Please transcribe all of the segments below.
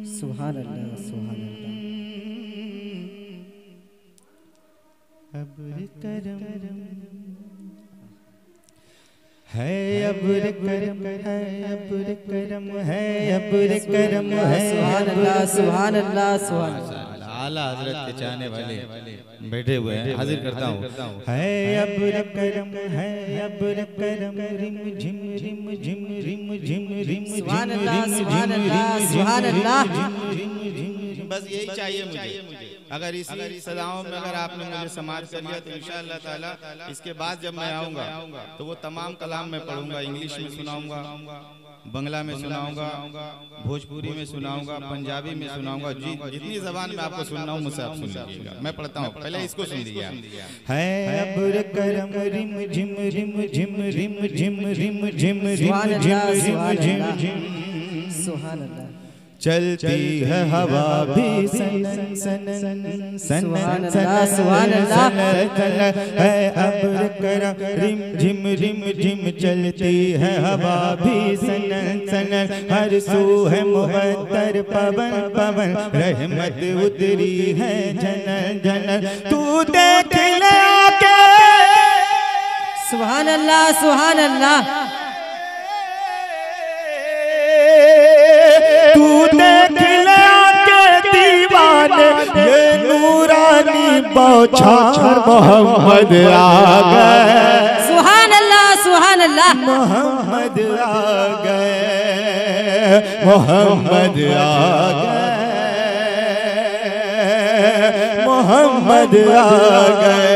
सुभान अल्लाह, सुभान अल्लाह। अब्र करम है, अब्र करम है, अब्र करम है, अब्र करम है। सुभान अल्लाह, सुभान अल्लाह, सुभान अल्लाह। आला हजरत के चाहने वाले बैठे हुए हैं, हाजिर करता हूँ। है अब्र करम है, अब्र करम रिम झिम रिम झिम रिम झिम रिम सुभान अल्लाह, सुभान अल्लाह, सुभान अल्लाह। बस यही चाहिए मुझे। अगर इसी सदाओं में अगर आपने मुझे समाज कर लिया तो इंशाअल्लाह ताला इसके बाद जब मैं आऊँगा तो वो तमाम कलाम मैं पढ़ूंगा, इंग्लिश में सुनाऊंगा, बंगला में सुनाऊंगा, भोजपुरी में सुनाऊंगा, पंजाबी में सुनाऊंगा, जितनी जबान में आपको सुनना हो मुझसे आप सुन लीजिएगा। मैं पढ़ता हूँ, पहले इसको सुन लीजिए। है अब्र करम रिम झिम रिम झिम रिम झिम रिम झिम रिम झिम रिम झिम। सुभान अल्लाह। चलती है हवा भी सनन सनन सनन सुभान अल्लाह। है अब्र करम रिम झिम चलती है हवा भी सनन सनन। हर सू है मुहत्तर पवन पवन, रहमत उतरी है जनन जनन। तू देख ले आके। सुभान अल्लाह, सुभान अल्लाह। तू देख ले आके दीवाने, ये नूरानी बौछार मोहम्मद आ गए। सुभान अल्लाह, सुभान अल्लाह। मोहम्मद आ गए, मोहम्मद आ गए, मोहम्मद आ गए।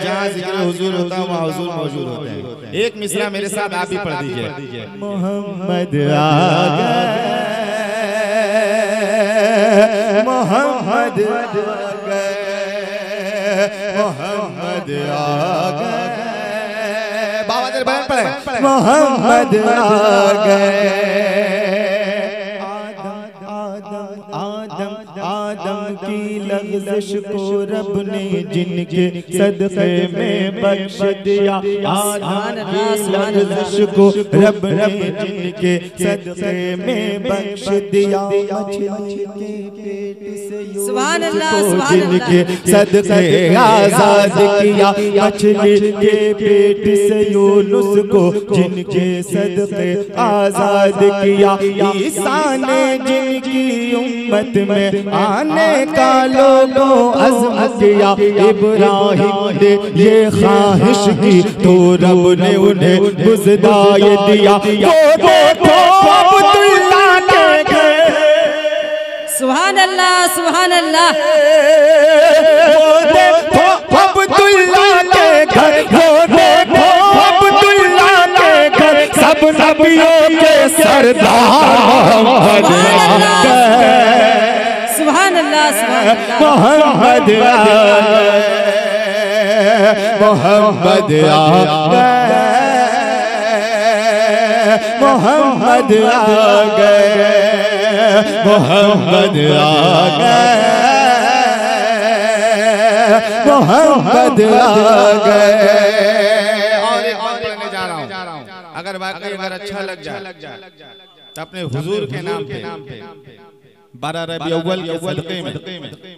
जहाँ जिक्र हुजूर होता है वहाँ हुजूर मौजूद होते हैं। एक मिसरा मेरे साथ आप भी पढ़ दीजिए। मोहम्मद आ गए, मोहम्मद आ गए, मोहम्मद आ गए। बाबा तेरे बयान पढ़े। मोहम्मद आ गए। आदम की लग़ज़श को रब ने जिनके सदक़े में बख्श दिया। आदम की लग़ज़श को रब ने जिनके सदक़े में बख्श दिया। मछली के पेट से सुभान अल्लाह, सुभान जिनके सदक़े आज़ाद किया। मछली के पेट से यूनुस को जिनके सदक़े आज़ाद किया। ईसा ने जिनकी उम्मत में आने का लोगों अज़्म किया। इब्राहिम ने ये ख्वाहिश की तो रब ने उन्हें बुज़दाए दिया। वो देखो अब्दुल्लाह के घर। सुभान अल्लाह, सुभान अल्लाह। वो देखो अब्दुल्लाह के घर, वो देखो अब्दुल्लाह के घर। सब नबियों के सरदार मोहम्मद आ गए। सुभान अल्लाह, सुभान अल्लाह। मोहम्मद आ गए, मोहम्मद आ गए, मोहम्मद आ गए, मोहम्मद आ गए, मोहम्मद आ गए। और एक बात कहने जा रहा हूँ, अगर वाकई अगर अच्छा लग जाए तो अपने हुजूर के नाम पे 12 रबी अव्वल के सदक़े में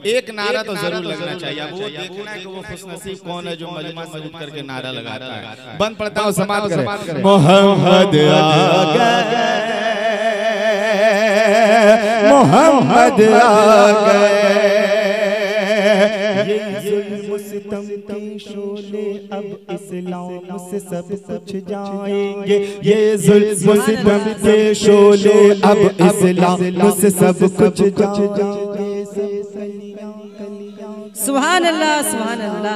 एक नारा तो जरूर लगना चाहिए। अब वो देखना है कि वो खुशनसीब कौन है जो मजमा मस्जिद करके नारा लगाता है। बंद पड़ता हूँ, समाप्त करें। मोहम्मद आ गए, मोहम्मद आ गए। मुस्तम के शोले अब इस्लाम से सब कुछ जाएंगे। ये मुस्तम के शोले अब इस्लाम से सब कुछ जाएंगे। सुभान अल्लाह, सुभान अल्लाह।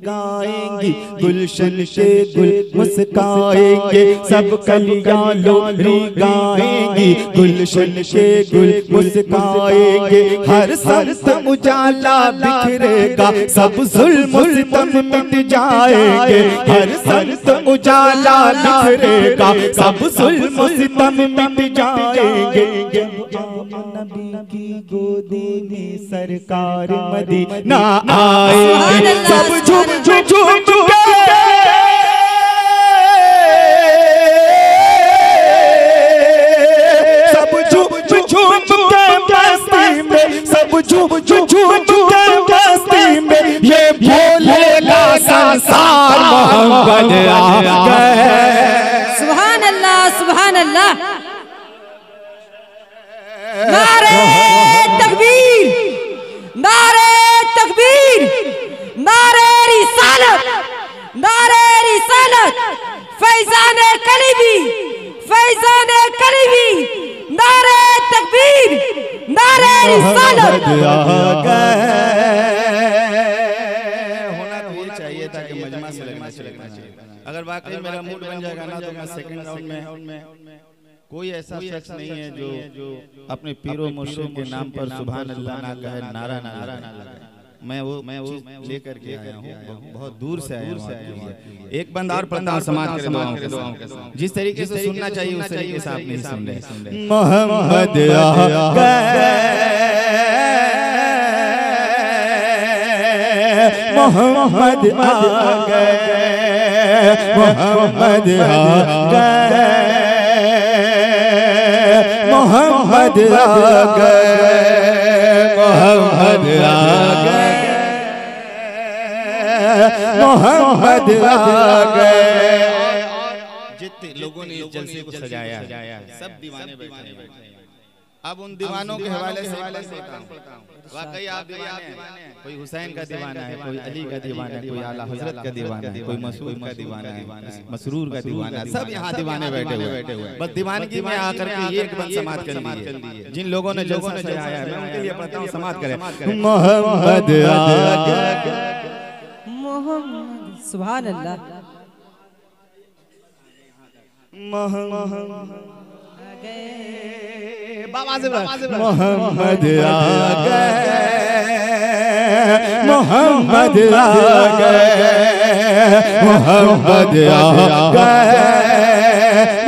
गाएंगी गुलशन से गुल मुस्काएंगे, सब कलियां लोरी गाएंगी। गुलशन से गुल मुस्काएंगे, हर संत उजाला बिखरेगा, सब जुल्म सितम मिट जाएंगे। हर संत उजाला बिखरेगा, सब जुल्म सितम मिट जाएंगे। नबी की गोदी में सरकार मदीना आएंगे, सब झुक झुक झुक के मोहम्मद आ गए। सुभान अल्लाह सुभान अल्लाह। नारे तकबीर, नारे तकबीर, नारे रिसालत, नारे रिसालत, फैजान कलीबी, फैजान कलीबी, नारे तकबीर, नारे रिसालत। होना तो ये चाहिए था कि मजमा से लगना चाहिए। अगर वाकई मेरा मूड बन जाएगा ना तो मैं सेकंड राउंड में कोई ऐसा शख्स नहीं है जो अपने पीरो मुर्शिद के नाम पर सुभान अल्लाह ना कहे, नारा ना लगाए। मैं वो लेकर के आया हूँ, बहुत दूर से आया हूँ। एक बंद और पढ़ता हूँ, समाज के दुआओं के साथ। जिस तरीके से सुनना चाहिए उस तरीके से आप नहीं सुन रहे। मोहम्मद आ गए, मोहम्मद आ गए, मोहम्मद आ गए, मोहम्मद आ गए, मोहम्मद आ गए, मोहम्मद आ गए। जितने लोगों ने इस जलसे को सजाया सब दीवाने बैठे हैं। अब उन दीवानों के हवाले से वाकई आप दीवाने हैं। कोई हुसैन का दीवाना है, कोई अली का दीवाना है, कोई आला हजरत का दीवाना है, कोई मसूद का दीवाना है, मसरूर का दीवाना है। सब यहाँ दीवाने बैठे हुए। बस दीवानगी में आकर के एक बंद समाप्त कर लीजिए। जिन लोगों ने जलसा सजाया है मैं उनके लिए पढ़ता हूँ, समाप्त करें। मोहम्मद आ गए, मोहम्मद सुभान अल्लाह। मोहम्मद बाबा से मोहम्मद आ गए, मोहम्मद आ गए, मोहम्मद आ गए,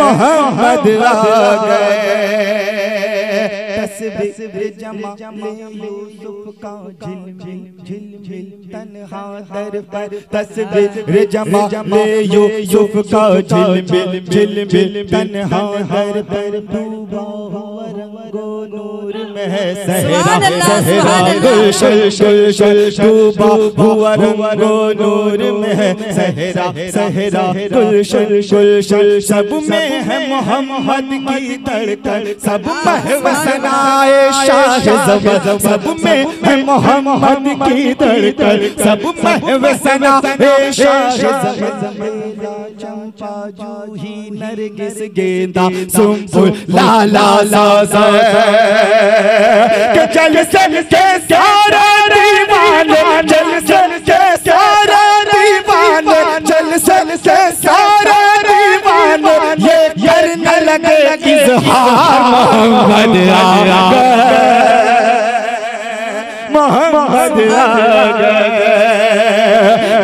मोहम्मद आ गए। तस्बीह जमा यूसुफ का झिलमिल झिलमिल तन्हा दर पर, तस्बीह जमा यूसुफ का झिलमिल झिलमिल तन्हा दर पर, डूबा हुआ रंगो नूर में है सहरा सहरा, गुलशन गुलशन डूबा हुआ रंगो नूर में है सहरा सहरा, गुलशन गुलशन सब में है मोहम्मद की धड़कन, सब महवसनाए शाह ज़बर, सब में है मोहम्मद की धड़कन, सब महवसनाए शाह ज़बर। चंपा जूही नरगिस गेंदा सुंबुल लाला लाज़ा के चल चल के सारे दीवाने, चल चल के सारे दीवाने, चल चल के सारे दीवाने ये करने लगे इज़हार मोहम्मद आ गए, मोहम्मद आ गए,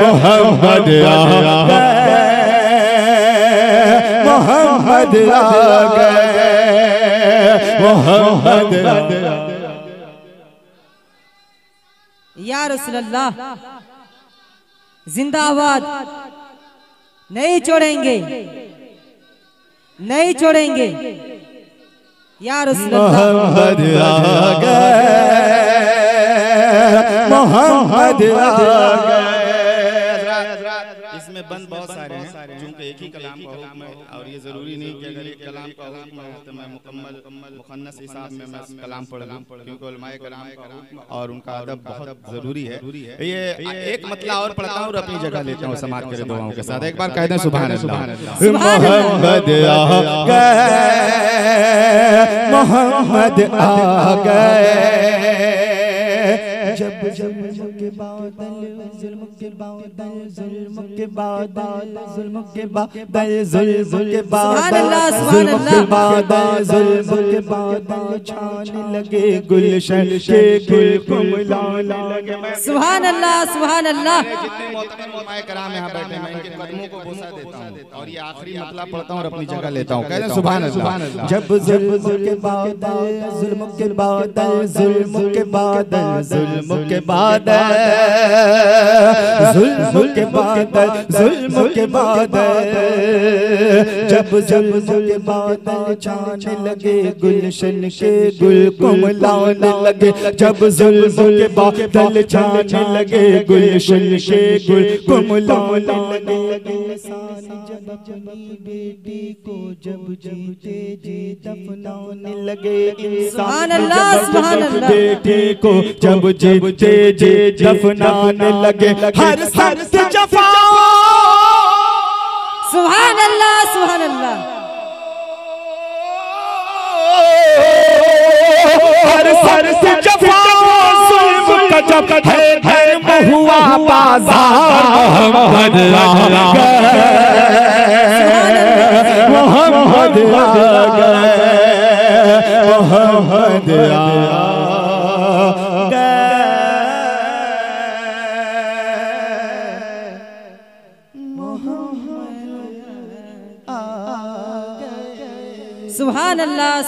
मोहम्मद आ गए, मोहम्मद आ गए, मोहम्मद आ गए। या रसूल अल्लाह जिंदाबाद। नहीं छोड़ेंगे, नहीं छोड़ेंगे। या रसूल अल्लाह मोहम्मद आ गए, मोहम्मद आ गए। इसमें बंद बहुत सारे हैं क्योंकि एक ही कलाम का हुक्म है और ये जरूरी नहीं कि अगर एक कलाम का हुक्म है तो मैं मुकम्मल मुखन्नस हिसाब में मैं कलाम पढ़ लूं, क्योंकि उलमाए कलाम का हुक्म और उनका अदब बहुत जरूरी है। ये एक मतला और पढ़ता हूँ और अपनी जगह लेता हूँ समाज के दुआओं के साथ। एक बार कह दें सुभान अल्लाह। मोहम्मद आ गए, मोहम्मद आ गए। जब जुल्म के बादल, जुल्म के बादल, जुल्म के बादल, जुल्म के बादल, जुल्म के बादल, जुल्म के बादल, जुल्म के बादल छाने लगे गुलशन के गुल कुमलाने लगे। सुभान अल्लाह सुभान अल्लाह। जितने मोहतरम उलमाए कराम यहाँ बैठे हैं मैं इनके कदमों को बोसा देता हूँ और ये आखिरी मतला पढ़ता हूँ और अपनी जगह लेता हूँ। कहते हैं सुभान अल्लाह। जब जुल्म के बादल, जुल्म के बादल, जुल्म के बादल, जुल्म के बादल, जुल्म के बादल, जुल्म के बादल, जब जुल्म के बादल छाने लगे, गुलशन के गुल कुमलाने लगे, जब जुल्म के बादल छाने लगे, गुलशन के गुल कुमलाने लगे। जब अपनी बेटी को जब जीते जी दफनाने लगे, सुभान अल्लाह, सुभान अल्लाह। बेटी को जब जीते जी दफनाने लगे, हर सख्त जफा, सुभान अल्लाह, सुभान अल्लाह। हर सख्त जफा जुल्म का जब धर्म हुआ बाजार, मोहम्मद आ गए, मोहम्मद आ गए, मोहम्मद आ गए। सुभान अल्लाह।